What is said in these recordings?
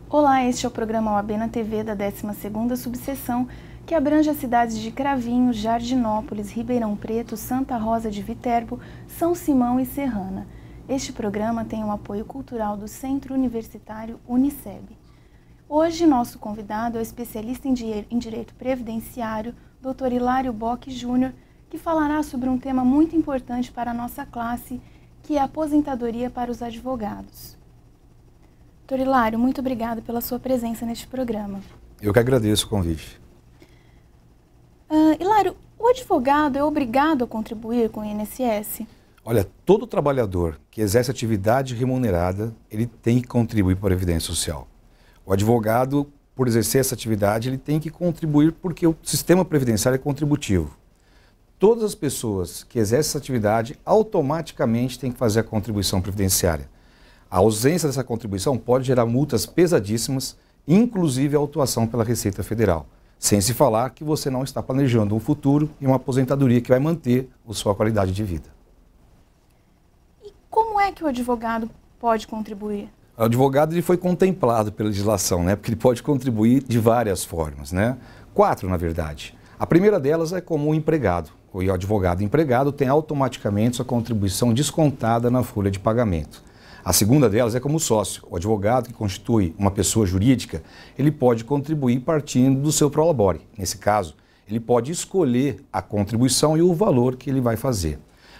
Olá, este é o programa OAB na TV da 12ª subseção, que abrange as cidades de Cravinhos, Jardinópolis, Ribeirão Preto, Santa Rosa de Viterbo, São Simão e Serrana. Este programa tem o apoio cultural do Centro Universitário Uniceb. Hoje, nosso convidado é o especialista em Direito Previdenciário, Dr. Hilário Bock Júnior, que falará sobre um tema muito importante para a nossa classe, que é a aposentadoria para os advogados. Dr. Hilário, muito obrigada pela sua presença neste programa. Eu que agradeço o convite. Hilário, o advogado é obrigado a contribuir com o INSS? Olha, todo trabalhador que exerce atividade remunerada, ele tem que contribuir para a Previdência Social. O advogado, por exercer essa atividade, ele tem que contribuir porque o sistema previdenciário é contributivo. Todas as pessoas que exercem essa atividade automaticamente têm que fazer a contribuição previdenciária. A ausência dessa contribuição pode gerar multas pesadíssimas, inclusive a autuação pela Receita Federal. Sem se falar que você não está planejando um futuro e uma aposentadoria que vai manter a sua qualidade de vida. E como é que o advogado pode contribuir? O advogado ele foi contemplado pela legislação, porque ele pode contribuir de várias formas, 4, na verdade. A primeira delas é como o empregado. O advogado empregado tem automaticamente sua contribuição descontada na folha de pagamento. A segunda delas é como sócio. O advogado que constitui uma pessoa jurídica, ele pode contribuir partindo do seu prolabore. Nesse caso, ele pode escolher a contribuição e o valor que ele vai fazer.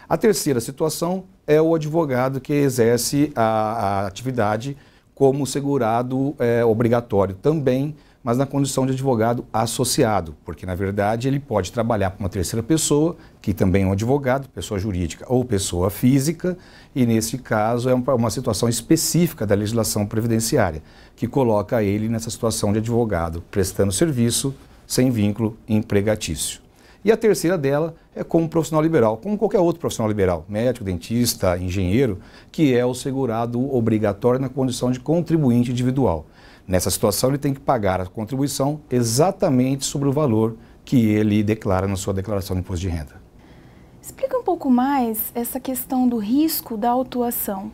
A terceira situação é o advogado que exerce a atividade como segurado obrigatório também, mas na condição de advogado associado, porque na verdade ele pode trabalhar para uma terceira pessoa, que também é um advogado, pessoa jurídica ou pessoa física, e nesse caso é uma situação específica da legislação previdenciária, que coloca ele nessa situação de advogado, prestando serviço sem vínculo empregatício. E a terceira dela é como profissional liberal, como qualquer outro profissional liberal, médico, dentista, engenheiro, que é o segurado obrigatório na condição de contribuinte individual. Nessa situação, ele tem que pagar a contribuição exatamente sobre o valor que ele declara na sua declaração de imposto de renda. Explica um pouco mais essa questão do risco da autuação.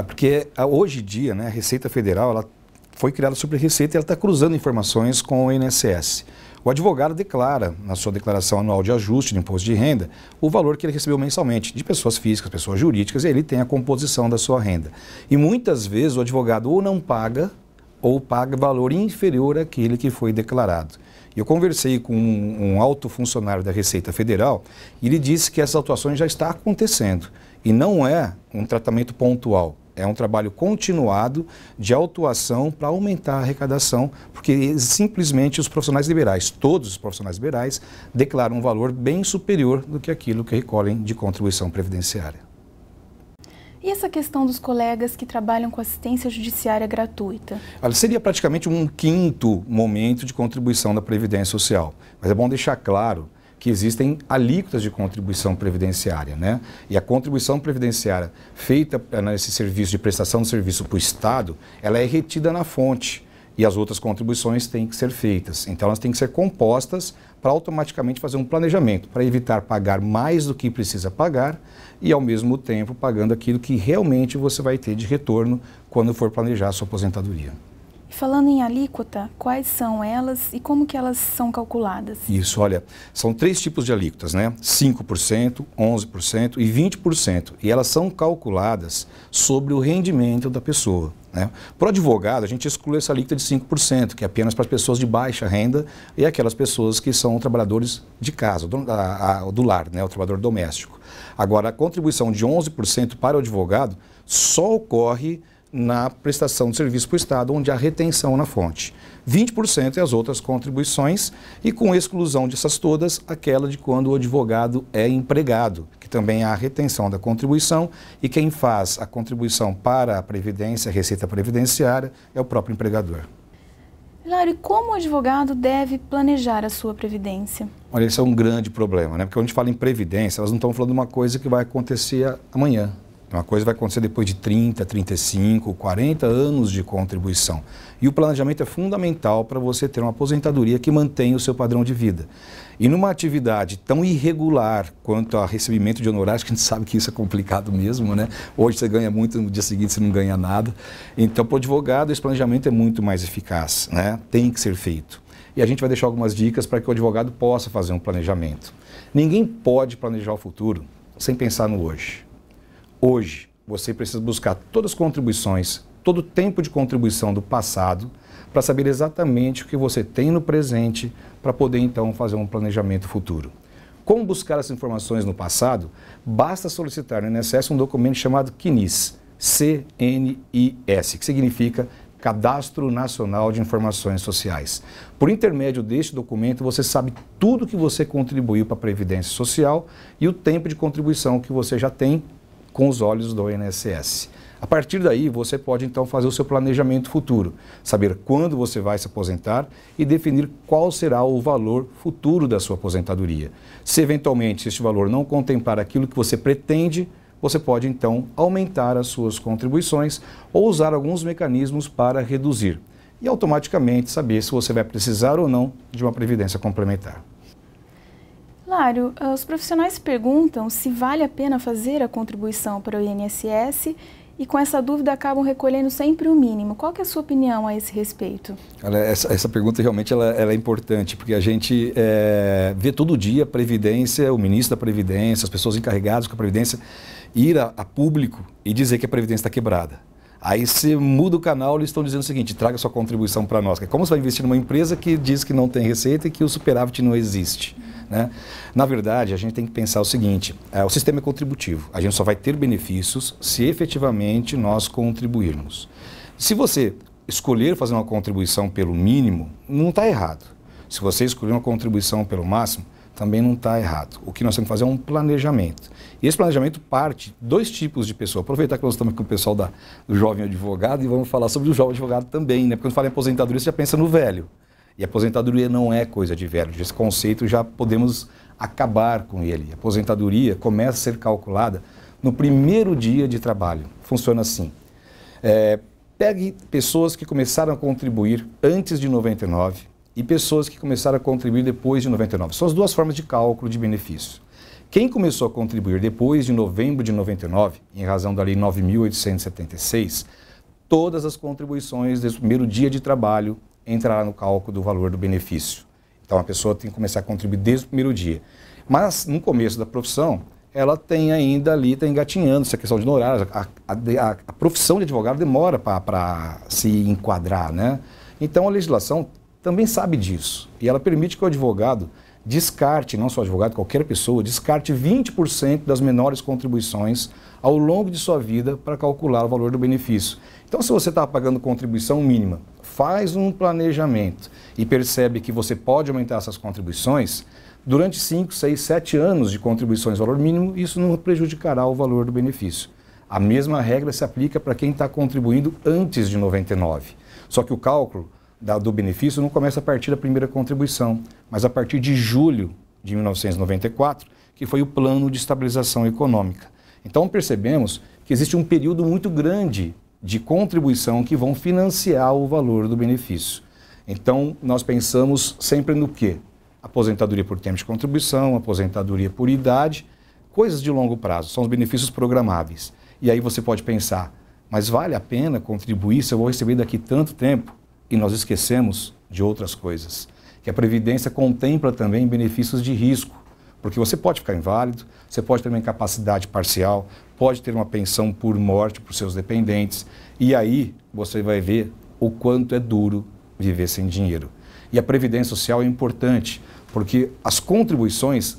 Porque hoje em dia, a Receita Federal ela foi criada sobre a Receita e ela está cruzando informações com o INSS. O advogado declara, na sua declaração anual de ajuste de imposto de renda, o valor que ele recebeu mensalmente, de pessoas físicas, pessoas jurídicas, e ele tem a composição da sua renda. E muitas vezes o advogado ou não paga, ou paga valor inferior àquele que foi declarado. Eu conversei com um alto funcionário da Receita Federal e ele disse que essas autuações já estão acontecendo. E não é um tratamento pontual, é um trabalho continuado de autuação para aumentar a arrecadação, porque simplesmente os profissionais liberais, todos os profissionais liberais, declaram um valor bem superior do que aquilo que recolhem de contribuição previdenciária. E essa questão dos colegas que trabalham com assistência judiciária gratuita? Seria praticamente um quinto momento de contribuição da Previdência Social. Mas é bom deixar claro que existem alíquotas de contribuição previdenciária, E a contribuição previdenciária feita nesse serviço de prestação de serviço para o Estado, ela é retida na fonte. E as outras contribuições têm que ser feitas. Então, elas têm que ser compostas para automaticamente fazer um planejamento, para evitar pagar mais do que precisa pagar e, ao mesmo tempo, pagando aquilo que realmente você vai ter de retorno quando for planejar a sua aposentadoria. E falando em alíquota, quais são elas e como que elas são calculadas? Isso, olha, são 3 tipos de alíquotas, 5%, 11% e 20%. E elas são calculadas sobre o rendimento da pessoa. Para o advogado, a gente exclui essa alíquota de 5%, que é apenas para as pessoas de baixa renda e aquelas pessoas que são trabalhadores de casa, do lar, o trabalhador doméstico. Agora, a contribuição de 11% para o advogado só ocorre na prestação de serviço para o Estado, onde há retenção na fonte. 20% é as outras contribuições e, com exclusão dessas todas, aquela de quando o advogado é empregado, que também há a retenção da contribuição e quem faz a contribuição para a Previdência, a Receita Previdenciária, é o próprio empregador. Hilário, como o advogado deve planejar a sua previdência? Olha, esse é um grande problema, Porque quando a gente fala em previdência, elas não estão falando de uma coisa que vai acontecer amanhã. Uma coisa vai acontecer depois de 30, 35, 40 anos de contribuição. E o planejamento é fundamental para você ter uma aposentadoria que mantenha o seu padrão de vida. E numa atividade tão irregular quanto a recebimento de honorários, que a gente sabe que isso é complicado mesmo, né? Hoje você ganha muito, no dia seguinte você não ganha nada. Então, para o advogado, esse planejamento é muito mais eficaz, né? Tem que ser feito. E a gente vai deixar algumas dicas para que o advogado possa fazer um planejamento. Ninguém pode planejar o futuro sem pensar no hoje. Hoje, você precisa buscar todas as contribuições, todo o tempo de contribuição do passado, para saber exatamente o que você tem no presente, para poder então fazer um planejamento futuro. Como buscar essas informações no passado? Basta solicitar no INSS um documento chamado CNIS, C-N-I-S, que significa Cadastro Nacional de Informações Sociais. Por intermédio deste documento, você sabe tudo que você contribuiu para a Previdência Social e o tempo de contribuição que você já tem com os olhos do INSS. A partir daí, você pode então fazer o seu planejamento futuro, saber quando você vai se aposentar e definir qual será o valor futuro da sua aposentadoria. Se eventualmente este valor não contemplar aquilo que você pretende, você pode então aumentar as suas contribuições ou usar alguns mecanismos para reduzir e automaticamente saber se você vai precisar ou não de uma previdência complementar. Lário, os profissionais perguntam se vale a pena fazer a contribuição para o INSS e com essa dúvida acabam recolhendo sempre o mínimo. Qual que é a sua opinião a esse respeito? Essa pergunta realmente ela é importante, porque a gente vê todo dia a Previdência, o ministro da Previdência, as pessoas encarregadas com a Previdência, ir a público e dizer que a Previdência está quebrada. Aí você muda o canal, eles estão dizendo o seguinte: traga sua contribuição para nós. Como você vai investir numa empresa que diz que não tem receita e que o superávit não existe? Né? Na verdade, a gente tem que pensar o seguinte: o sistema é contributivo. A gente só vai ter benefícios se efetivamente nós contribuirmos. Se você escolher fazer uma contribuição pelo mínimo, não está errado. Se você escolher uma contribuição pelo máximo, também não está errado. O que nós temos que fazer é um planejamento. E esse planejamento parte de dois tipos de pessoa. Aproveitar que nós estamos com o pessoal do jovem advogado e vamos falar sobre o jovem advogado também, né? Porque quando fala em aposentadoria, você já pensa no velho. E aposentadoria não é coisa de velho. Esse conceito já podemos acabar com ele. A aposentadoria começa a ser calculada no primeiro dia de trabalho. Funciona assim. Pegue pessoas que começaram a contribuir antes de 99 e pessoas que começaram a contribuir depois de 99. São as duas formas de cálculo de benefício. Quem começou a contribuir depois de novembro de 99, em razão da Lei 9.876, todas as contribuições desse primeiro dia de trabalho entrará no cálculo do valor do benefício. Então a pessoa tem que começar a contribuir desde o primeiro dia. Mas no começo da profissão, ela tem ainda ali, está engatinhando essa questão de honorários. A profissão de advogado demora para se enquadrar, né? Então a legislação também sabe disso. E ela permite que o advogado descarte, não só o advogado, qualquer pessoa, descarte 20% das menores contribuições ao longo de sua vida para calcular o valor do benefício. Então, se você está pagando contribuição mínima, faz um planejamento e percebe que você pode aumentar essas contribuições, durante 5, 6, 7 anos de contribuições ao valor mínimo, isso não prejudicará o valor do benefício. A mesma regra se aplica para quem está contribuindo antes de 99. Só que o cálculo do benefício não começa a partir da primeira contribuição, mas a partir de julho de 1994, que foi o Plano de Estabilização Econômica. Então percebemos que existe um período muito grande de contribuição que vão financiar o valor do benefício. Então nós pensamos sempre no quê? Aposentadoria por tempo de contribuição, aposentadoria por idade, coisas de longo prazo, são os benefícios programáveis. E aí você pode pensar, mas vale a pena contribuir se eu vou receber daqui tanto tempo? E nós esquecemos de outras coisas, que a Previdência contempla também benefícios de risco, porque você pode ficar inválido, você pode ter uma incapacidade parcial, pode ter uma pensão por morte para os seus dependentes, e aí você vai ver o quanto é duro viver sem dinheiro. E a Previdência Social é importante, porque as contribuições,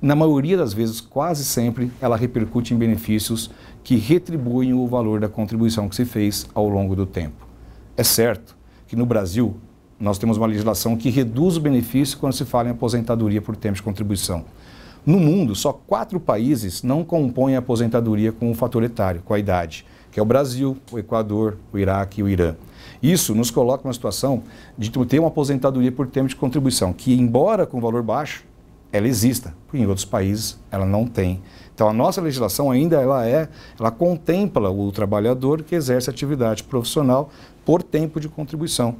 na maioria das vezes, quase sempre, ela repercute em benefícios que retribuem o valor da contribuição que se fez ao longo do tempo. É certo que no Brasil nós temos uma legislação que reduz o benefício quando se fala em aposentadoria por tempo de contribuição. No mundo, só 4 países não compõem a aposentadoria com o fator etário, com a idade, que é o Brasil, o Equador, o Iraque e o Irã. Isso nos coloca numa situação de ter uma aposentadoria por tempo de contribuição, que embora com valor baixo, ela exista, porque em outros países ela não tem. Então a nossa legislação ainda ela contempla o trabalhador que exerce atividade profissional por tempo de contribuição.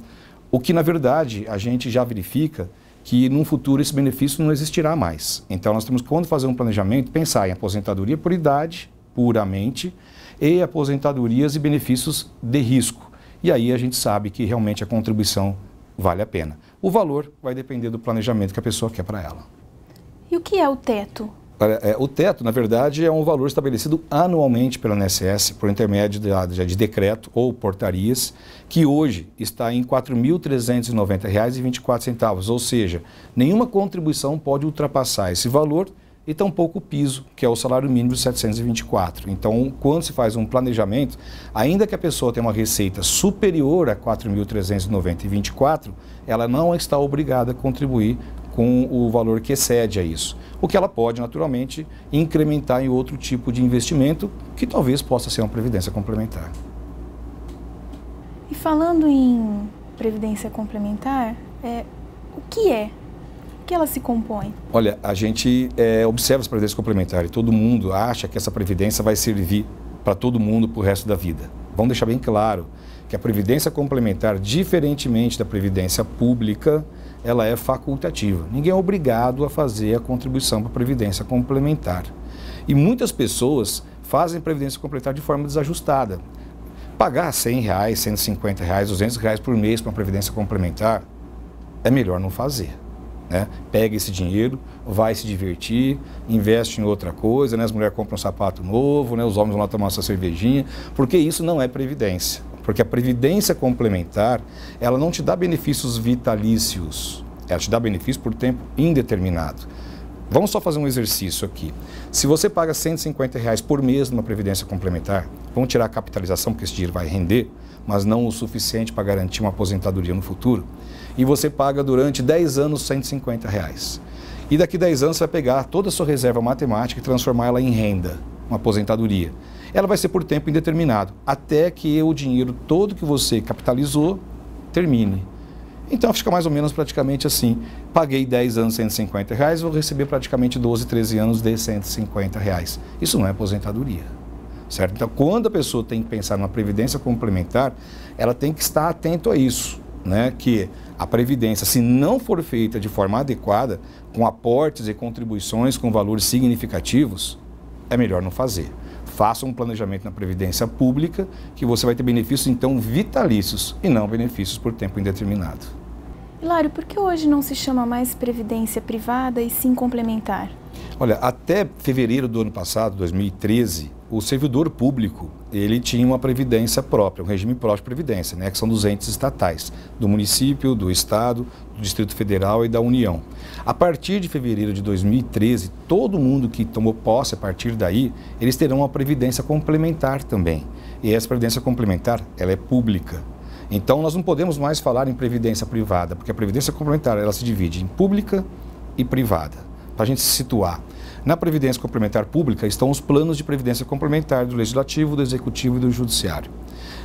O que na verdade a gente já verifica que num futuro esse benefício não existirá mais. Então nós temos que, quando fazer um planejamento, pensar em aposentadoria por idade, puramente, e aposentadorias e benefícios de risco. E aí a gente sabe que realmente a contribuição vale a pena. O valor vai depender do planejamento que a pessoa quer para ela. E o que é o teto? O teto, na verdade, é um valor estabelecido anualmente pela INSS, por intermédio de decreto ou portarias, que hoje está em R$ 4.390,24, ou seja, nenhuma contribuição pode ultrapassar esse valor e tampouco o piso, que é o salário mínimo de 724. Então, quando se faz um planejamento, ainda que a pessoa tenha uma receita superior a 4.390,24, ela não está obrigada a contribuir com o valor que excede a isso. O que ela pode, naturalmente, incrementar em outro tipo de investimento, que talvez possa ser uma previdência complementar. E falando em previdência complementar, o que é? O que ela se compõe? Olha, a gente observa essa previdência complementar e todo mundo acha que essa previdência vai servir para todo mundo para o resto da vida. Vamos deixar bem claro que a previdência complementar, diferentemente da previdência pública, ela é facultativa. Ninguém é obrigado a fazer a contribuição para a previdência complementar. E muitas pessoas fazem previdência complementar de forma desajustada. Pagar R$100, R$150, R$200 por mês para uma previdência complementar é melhor não fazer. Né? Pega esse dinheiro, vai se divertir, investe em outra coisa, né? As mulheres compram um sapato novo, né? Os homens vão lá tomar sua cervejinha, porque isso não é previdência. Porque a previdência complementar, ela não te dá benefícios vitalícios, ela te dá benefício por tempo indeterminado. Vamos só fazer um exercício aqui. Se você paga R$150 por mês numa previdência complementar, vamos tirar a capitalização, porque esse dinheiro vai render, mas não o suficiente para garantir uma aposentadoria no futuro, e você paga durante 10 anos R$150. E daqui 10 anos você vai pegar toda a sua reserva matemática e transformar ela em renda, uma aposentadoria. Ela vai ser por tempo indeterminado, até que o dinheiro todo que você capitalizou termine. Então fica mais ou menos praticamente assim, paguei 10 anos R$150, vou receber praticamente 12, 13 anos de R$150. Isso não é aposentadoria, certo? Então quando a pessoa tem que pensar numa previdência complementar, ela tem que estar atento a isso, né? Que a previdência, se não for feita de forma adequada, com aportes e contribuições com valores significativos, é melhor não fazer. Faça um planejamento na previdência pública, que você vai ter benefícios, então, vitalícios e não benefícios por tempo indeterminado. Hilário, por que hoje não se chama mais previdência privada e sim complementar? Olha, até fevereiro do ano passado, 2013, o servidor público, ele tinha uma previdência própria, um regime próprio de previdência, né, que são dos entes estatais, do município, do estado, do Distrito Federal e da União. A partir de fevereiro de 2013, todo mundo que tomou posse a partir daí, eles terão uma previdência complementar também. E essa previdência complementar, ela é pública. Então, nós não podemos mais falar em previdência privada, porque a previdência complementar, ela se divide em pública e privada. Para a gente se situar, na previdência complementar pública estão os planos de previdência complementar do Legislativo, do Executivo e do Judiciário.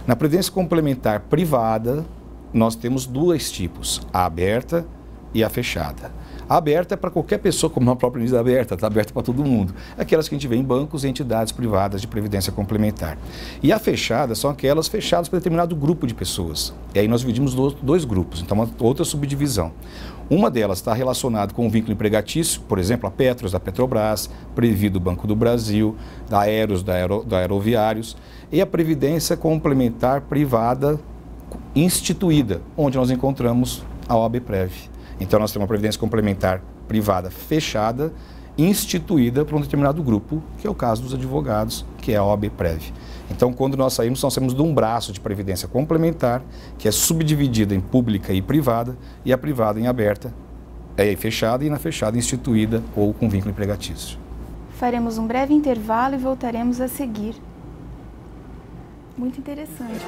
Na previdência complementar privada, nós temos dois tipos, a aberta e a fechada. A aberta é para qualquer pessoa, como a própria unidade aberta, está aberta para todo mundo. Aquelas que a gente vê em bancos e entidades privadas de previdência complementar. E a fechada são aquelas fechadas para determinado grupo de pessoas. E aí nós dividimos dois grupos, então uma outra subdivisão. Uma delas está relacionada com o vínculo empregatício, por exemplo, a Petros, da Petrobras, Previ do Banco do Brasil, da Aeros, da Aeroviários, e a previdência complementar privada instituída, onde nós encontramos a OABPrev. Então nós temos uma previdência complementar privada fechada, instituída por um determinado grupo, que é o caso dos advogados, que é a OABPrev. Então, quando nós saímos de um braço de previdência complementar, que é subdividida em pública e privada, e a privada em aberta é fechada e na fechada instituída ou com vínculo empregatício. Faremos um breve intervalo e voltaremos a seguir. Muito interessante.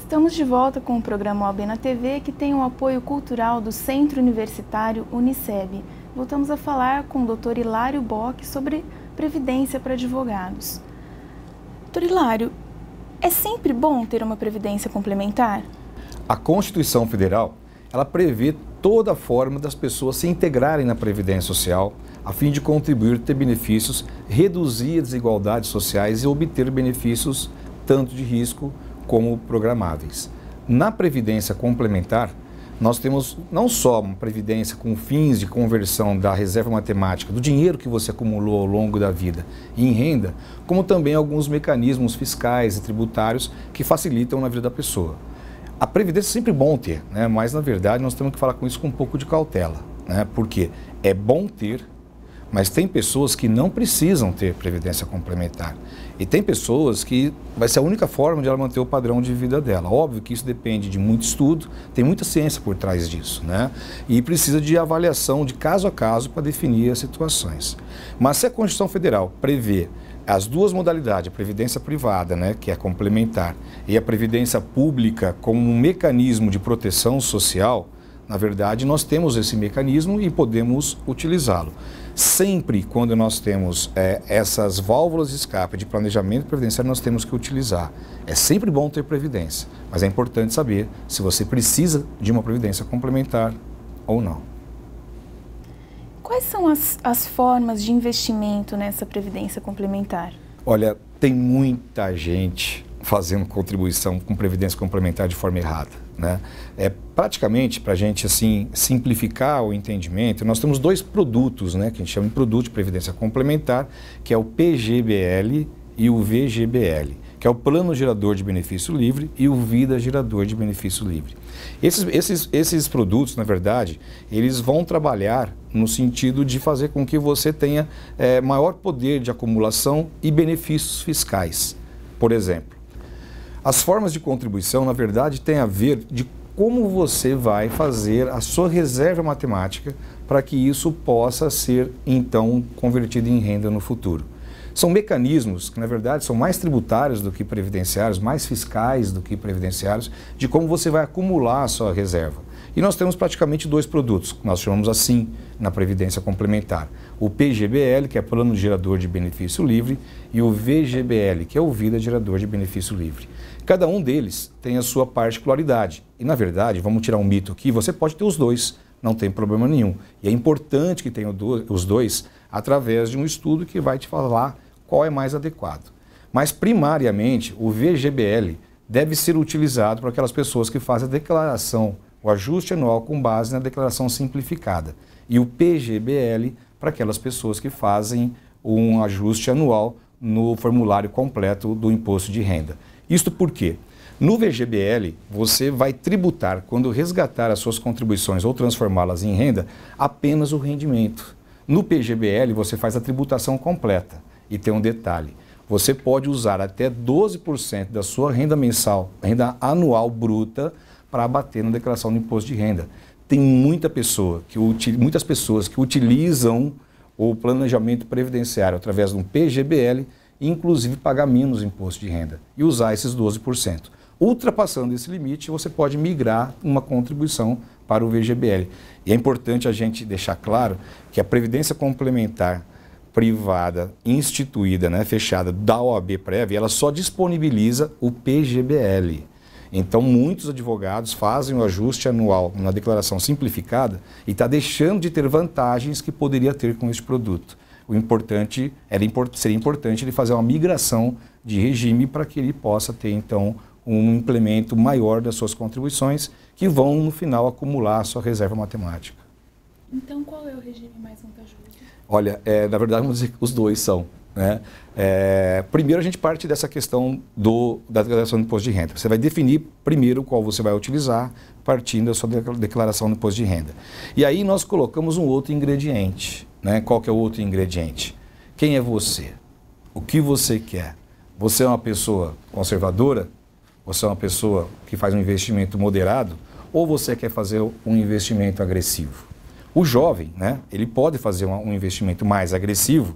Estamos de volta com o programa OAB na TV, que tem o apoio cultural do Centro Universitário Uniceb. Voltamos a falar com o Dr. Hilário Bock sobre previdência para advogados. Dr. Hilário, é sempre bom ter uma previdência complementar? A Constituição Federal, ela prevê toda a forma das pessoas se integrarem na Previdência Social, a fim de contribuir, ter benefícios, reduzir as desigualdades sociais e obter benefícios tanto de risco como programáveis. Na Previdência Complementar, nós temos não só uma previdência com fins de conversão da reserva matemática, do dinheiro que você acumulou ao longo da vida em renda, como também alguns mecanismos fiscais e tributários que facilitam na vida da pessoa. A previdência é sempre bom ter, né? Mas na verdade nós temos que falar com isso com um pouco de cautela, né? Porque é bom ter, mas tem pessoas que não precisam ter previdência complementar. E tem pessoas que vai ser a única forma de ela manter o padrão de vida dela. Óbvio que isso depende de muito estudo, tem muita ciência por trás disso, né? E precisa de avaliação de caso a caso para definir as situações. Mas se a Constituição Federal prevê as duas modalidades, a previdência privada, né, que é complementar, e a previdência pública como um mecanismo de proteção social, na verdade nós temos esse mecanismo e podemos utilizá-lo. Sempre quando nós temos essas válvulas de escape de planejamento previdenciário, nós temos que utilizar. É sempre bom ter previdência, mas é importante saber se você precisa de uma previdência complementar ou não. Quais são as formas de investimento nessa previdência complementar? Olha, tem muita gente fazendo contribuição com previdência complementar de forma errada, né? Praticamente, para a gente assim, simplificar o entendimento, nós temos dois produtos, né, que a gente chama de produto de previdência complementar, que é o PGBL e o VGBL, que é o Plano Gerador de Benefício Livre e o Vida Gerador de Benefício Livre. Esses produtos, na verdade, eles vão trabalhar no sentido de fazer com que você tenha maior poder de acumulação e benefícios fiscais. Por exemplo, as formas de contribuição, na verdade, têm a ver de como você vai fazer a sua reserva matemática para que isso possa ser, então, convertido em renda no futuro. São mecanismos que, na verdade, são mais tributários do que previdenciários, mais fiscais do que previdenciários, de como você vai acumular a sua reserva. E nós temos praticamente dois produtos, que nós chamamos assim na Previdência Complementar. O PGBL, que é Plano Gerador de Benefício Livre, e o VGBL, que é o Vida Gerador de Benefício Livre. Cada um deles tem a sua particularidade. E, na verdade, vamos tirar um mito aqui, você pode ter os dois, não tem problema nenhum. E é importante que tenha os dois através de um estudo que vai te falar qual é mais adequado. Mas, primariamente, o VGBL deve ser utilizado para aquelas pessoas que fazem a declaração, o ajuste anual com base na declaração simplificada. E o PGBL para aquelas pessoas que fazem um ajuste anual no formulário completo do imposto de renda. Isto por quê? No VGBL, você vai tributar, quando resgatar as suas contribuições ou transformá-las em renda, apenas o rendimento. No PGBL, você faz a tributação completa. E tem um detalhe, você pode usar até 12% da sua renda mensal, renda anual bruta, para abater na declaração do imposto de renda. Tem muitas pessoas que utilizam o planejamento previdenciário através de um PGBL, inclusive pagar menos imposto de renda e usar esses 12%. Ultrapassando esse limite, você pode migrar uma contribuição para o VGBL. E é importante a gente deixar claro que a previdência complementar privada, instituída, né, fechada da OABPrev, ela só disponibiliza o PGBL. Então, muitos advogados fazem o ajuste anual na declaração simplificada e está deixando de ter vantagens que poderia ter com este produto. O importante, seria importante ele fazer uma migração de regime para que ele possa ter, então, um implemento maior das suas contribuições que vão, no final, acumular a sua reserva matemática. Então, qual é o regime mais vantajoso? Olha, na verdade, vamos dizer que os dois são, né? Primeiro, a gente parte dessa questão da declaração do imposto de renda. Você vai definir primeiro qual você vai utilizar, partindo da sua declaração do imposto de renda. E aí nós colocamos um outro ingrediente, né? Qual que é o outro ingrediente? Quem é você? O que você quer? Você é uma pessoa conservadora? Você é uma pessoa que faz um investimento moderado? Ou você quer fazer um investimento agressivo? O jovem, né, ele pode fazer um investimento mais agressivo,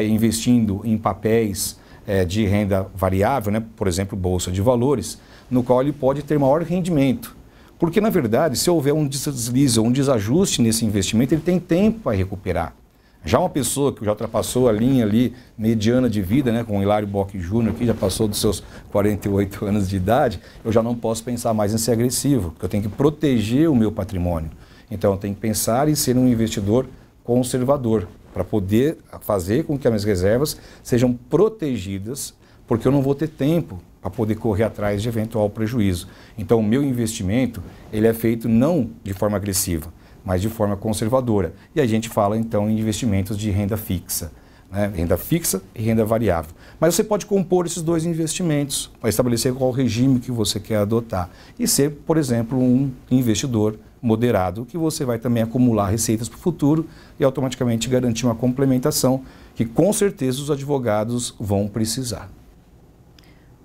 investindo em papéis de renda variável, né, por exemplo, bolsa de valores, no qual ele pode ter maior rendimento. Porque, na verdade, se houver um deslize ou um desajuste nesse investimento, ele tem tempo para recuperar. Já uma pessoa que já ultrapassou a linha ali mediana de vida, né, com o Hilário Bock Júnior, que já passou dos seus 48 anos de idade, eu já não posso pensar mais em ser agressivo, porque eu tenho que proteger o meu patrimônio. Então, eu tenho que pensar em ser um investidor conservador, para poder fazer com que as minhas reservas sejam protegidas, porque eu não vou ter tempo para poder correr atrás de eventual prejuízo. Então, o meu investimento, ele é feito não de forma agressiva, mas de forma conservadora. E a gente fala, então, em investimentos de renda fixa, né? Renda fixa e renda variável. Mas você pode compor esses dois investimentos para estabelecer qual regime que você quer adotar e ser, por exemplo, um investidor moderado, que você vai também acumular receitas para o futuro e automaticamente garantir uma complementação que, com certeza, os advogados vão precisar.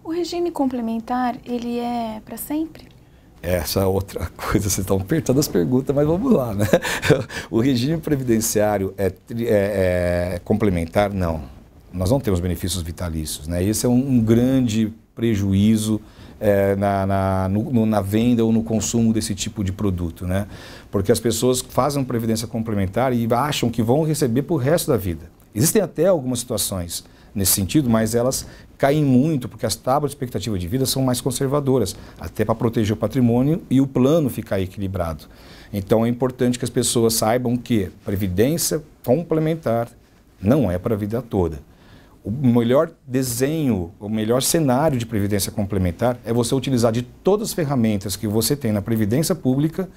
O regime complementar, ele é para sempre? Essa outra coisa, vocês estão apertando as perguntas, mas vamos lá, né? O regime previdenciário é complementar? Não. Nós não temos benefícios vitalícios, né? Esse é um grande prejuízo na venda ou no consumo desse tipo de produto, né? Porque as pessoas fazem uma previdência complementar e acham que vão receber para o resto da vida. Existem até algumas situações nesse sentido, mas elas caem muito porque as tábuas de expectativa de vida são mais conservadoras, até para proteger o patrimônio e o plano ficar equilibrado. Então é importante que as pessoas saibam que previdência complementar não é para a vida toda. O melhor desenho, o melhor cenário de previdência complementar é você utilizar de todas as ferramentas que você tem na previdência pública,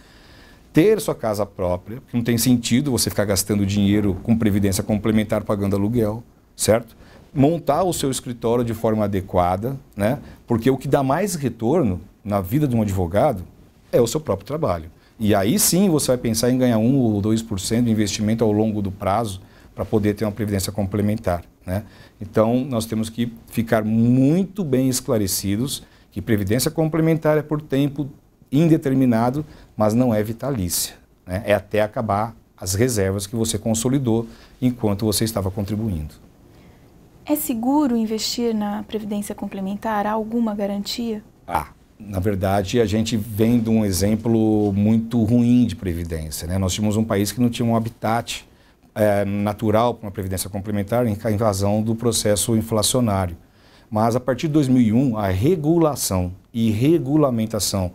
ter sua casa própria, porque não tem sentido você ficar gastando dinheiro com previdência complementar pagando aluguel, certo? Montar o seu escritório de forma adequada, né? Porque o que dá mais retorno na vida de um advogado é o seu próprio trabalho. E aí sim você vai pensar em ganhar 1 ou 2% de investimento ao longo do prazo para poder ter uma previdência complementar, né? Então nós temos que ficar muito bem esclarecidos que previdência complementar é por tempo indeterminado, mas não é vitalícia, né? É até acabar as reservas que você consolidou enquanto você estava contribuindo. É seguro investir na previdência complementar? Há alguma garantia? Na verdade, a gente vem de um exemplo muito ruim de previdência, né? Nós tínhamos um país que não tinha um habitat natural para uma previdência complementar em razão do processo inflacionário. Mas a partir de 2001, a regulação e regulamentação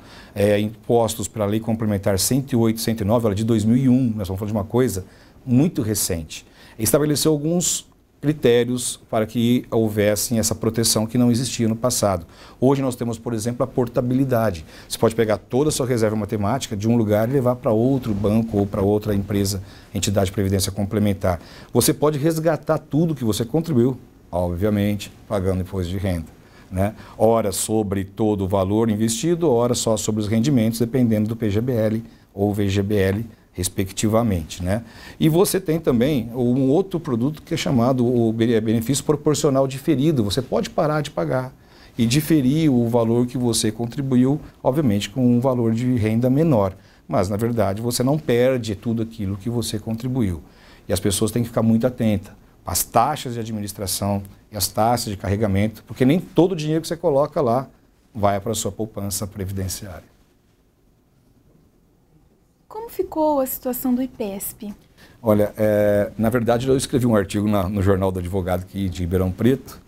impostos para a Lei Complementar 108 e 109, ela é de 2001, nós estamos falando de uma coisa muito recente, estabeleceu alguns critérios para que houvesse essa proteção que não existia no passado. Hoje nós temos, por exemplo, a portabilidade. Você pode pegar toda a sua reserva matemática de um lugar e levar para outro banco ou para outra empresa, entidade de previdência complementar. Você pode resgatar tudo que você contribuiu, obviamente, pagando imposto de renda, né? Ora sobre todo o valor investido, ora só sobre os rendimentos, dependendo do PGBL ou VGBL, respectivamente, né? E você tem também um outro produto que é chamado o benefício proporcional diferido. Você pode parar de pagar e diferir o valor que você contribuiu, obviamente com um valor de renda menor. Mas, na verdade, você não perde tudo aquilo que você contribuiu. E as pessoas têm que ficar muito atentas às taxas de administração e às taxas de carregamento, porque nem todo o dinheiro que você coloca lá vai para a sua poupança previdenciária. Como ficou a situação do IPESP? Olha, na verdade eu escrevi um artigo no Jornal do Advogado aqui de Ribeirão Preto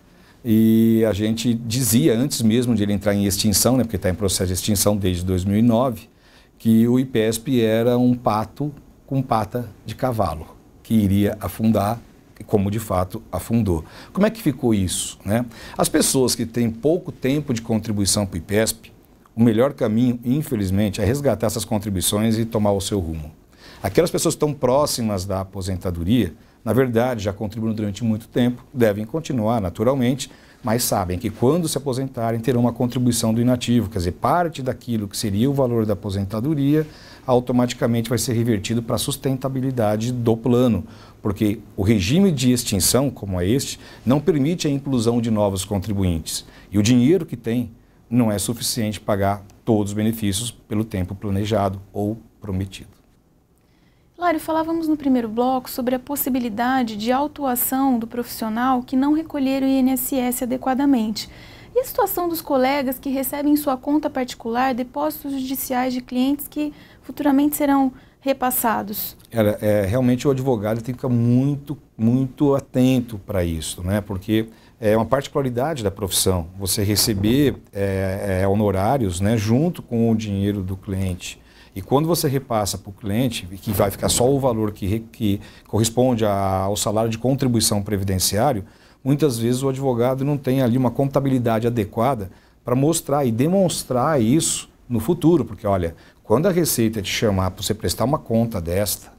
e a gente dizia, antes mesmo de ele entrar em extinção, né, porque está em processo de extinção desde 2009, que o IPESP era um pato com pata de cavalo, que iria afundar, como de fato afundou. Como é que ficou isso, né? As pessoas que têm pouco tempo de contribuição para o IPESP, o melhor caminho, infelizmente, é resgatar essas contribuições e tomar o seu rumo. Aquelas pessoas que estão próximas da aposentadoria, na verdade, já contribuíram durante muito tempo, devem continuar naturalmente, mas sabem que quando se aposentarem terão uma contribuição do inativo, quer dizer, parte daquilo que seria o valor da aposentadoria automaticamente vai ser revertido para a sustentabilidade do plano, porque o regime de extinção, como é este, não permite a inclusão de novos contribuintes. E o dinheiro que tem não é suficiente para pagar todos os benefícios pelo tempo planejado ou prometido. Hilário, falávamos no primeiro bloco sobre a possibilidade de autuação do profissional que não recolher o INSS adequadamente. E a situação dos colegas que recebem em sua conta particular depósitos judiciais de clientes que futuramente serão repassados? Realmente o advogado tem que ficar muito atento para isso, né? Porque é uma particularidade da profissão, você receber honorários, né, junto com o dinheiro do cliente. E quando você repassa para o cliente, que vai ficar só o valor que corresponde ao salário de contribuição previdenciário, muitas vezes o advogado não tem ali uma contabilidade adequada para mostrar e demonstrar isso no futuro. Porque, olha, quando a Receita te chamar para você prestar uma conta desta,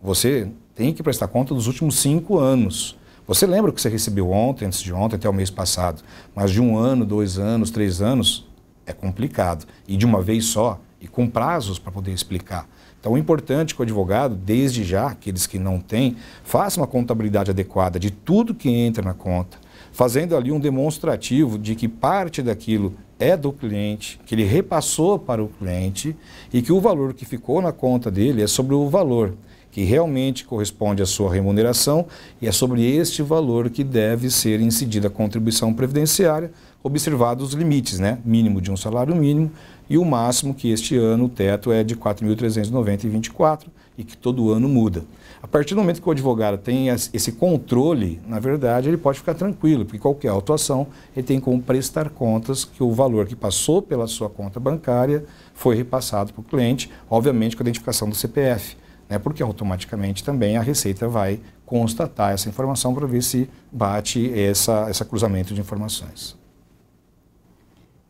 você tem que prestar conta dos últimos 5 anos. Você lembra o que você recebeu ontem, antes de ontem, até o mês passado, mas de 1 ano, 2 anos, 3 anos, é complicado. E de uma vez só, e com prazos para poder explicar. Então, é importante que o advogado, desde já, aqueles que não têm, faça uma contabilidade adequada de tudo que entra na conta, fazendo ali um demonstrativo de que parte daquilo é do cliente, que ele repassou para o cliente e que o valor que ficou na conta dele é sobre o valor que realmente corresponde à sua remuneração e é sobre este valor que deve ser incidida a contribuição previdenciária, observados os limites, né? Mínimo de um salário mínimo e o máximo que este ano o teto é de R$ 4.390,24 e que todo ano muda. A partir do momento que o advogado tem esse controle, na verdade, ele pode ficar tranquilo, porque qualquer autuação ele tem como prestar contas que o valor que passou pela sua conta bancária foi repassado para o cliente, obviamente com a identificação do CPF. Porque automaticamente também a Receita vai constatar essa informação para ver se bate esse cruzamento de informações.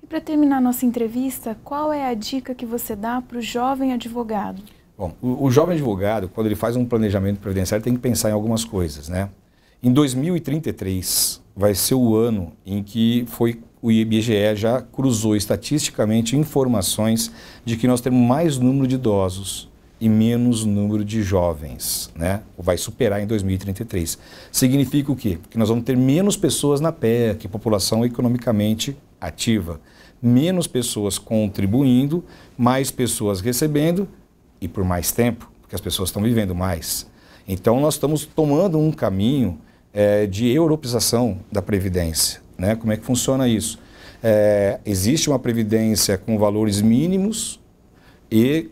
E para terminar nossa entrevista, qual é a dica que você dá para o jovem advogado? Bom, o jovem advogado, quando ele faz um planejamento previdenciário, tem que pensar em algumas coisas, né? Em 2033 vai ser o ano em que o IBGE já cruzou estatisticamente informações de que nós temos mais número de idosos e menos número de jovens, né? Vai superar em 2033. Significa o quê? Que nós vamos ter menos pessoas na PEC, população economicamente ativa, menos pessoas contribuindo, mais pessoas recebendo e por mais tempo, porque as pessoas estão vivendo mais. Então nós estamos tomando um caminho de europeização da Previdência, né? Como é que funciona isso? Existe uma Previdência com valores mínimos e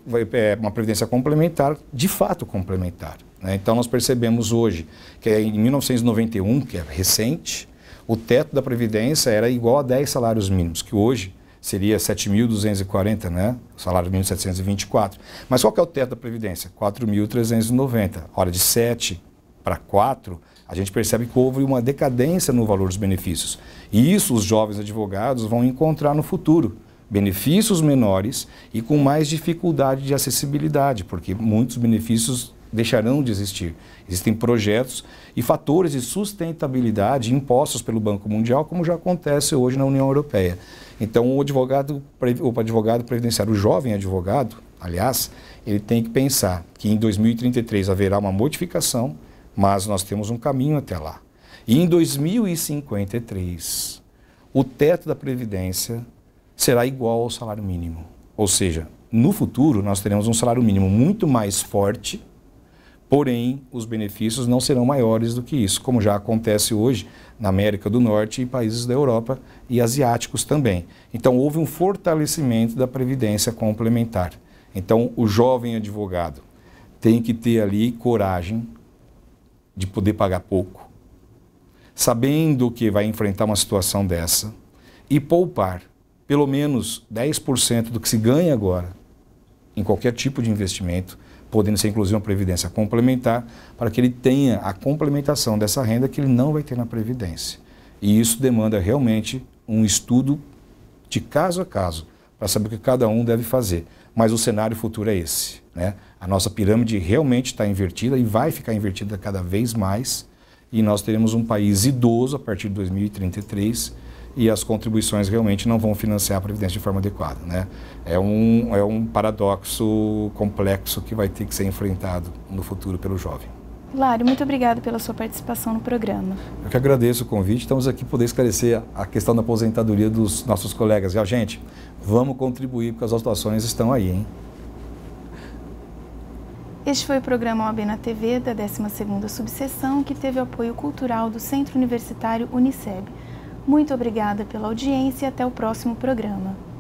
uma previdência complementar, de fato complementar, né? Então nós percebemos hoje que em 1991, que é recente, o teto da Previdência era igual a 10 salários mínimos, que hoje seria 7.240, né? O salário mínimo 724. Mas qual que é o teto da Previdência? 4.390. Ora, de 7 para 4, a gente percebe que houve uma decadência no valor dos benefícios. E isso os jovens advogados vão encontrar no futuro. Benefícios menores e com mais dificuldade de acessibilidade, porque muitos benefícios deixarão de existir. Existem projetos e fatores de sustentabilidade impostos pelo Banco Mundial, como já acontece hoje na União Europeia. Então, o advogado previdenciário, o jovem advogado, aliás, ele tem que pensar que em 2033 haverá uma modificação, mas nós temos um caminho até lá. E em 2053, o teto da Previdência será igual ao salário mínimo. Ou seja, no futuro nós teremos um salário mínimo muito mais forte, porém os benefícios não serão maiores do que isso, como já acontece hoje na América do Norte e países da Europa e asiáticos também. Então houve um fortalecimento da previdência complementar. Então o jovem advogado tem que ter ali coragem de poder pagar pouco, sabendo que vai enfrentar uma situação dessa e poupar pelo menos 10% do que se ganha agora em qualquer tipo de investimento, podendo ser inclusive uma previdência complementar, para que ele tenha a complementação dessa renda que ele não vai ter na previdência. E isso demanda realmente um estudo de caso a caso, para saber o que cada um deve fazer. Mas o cenário futuro é esse, né? A nossa pirâmide realmente está invertida e vai ficar invertida cada vez mais, e nós teremos um país idoso a partir de 2033, e as contribuições realmente não vão financiar a previdência de forma adequada, né? É um paradoxo complexo que vai ter que ser enfrentado no futuro pelo jovem. Hilário, muito obrigado pela sua participação no programa. Eu que agradeço o convite. Estamos aqui para poder esclarecer a questão da aposentadoria dos nossos colegas. E, gente, vamos contribuir porque as autuações estão aí, hein? Este foi o programa OAB na TV da 12ª subseção, que teve apoio cultural do Centro Universitário Uniceb. Muito obrigada pela audiência e até o próximo programa.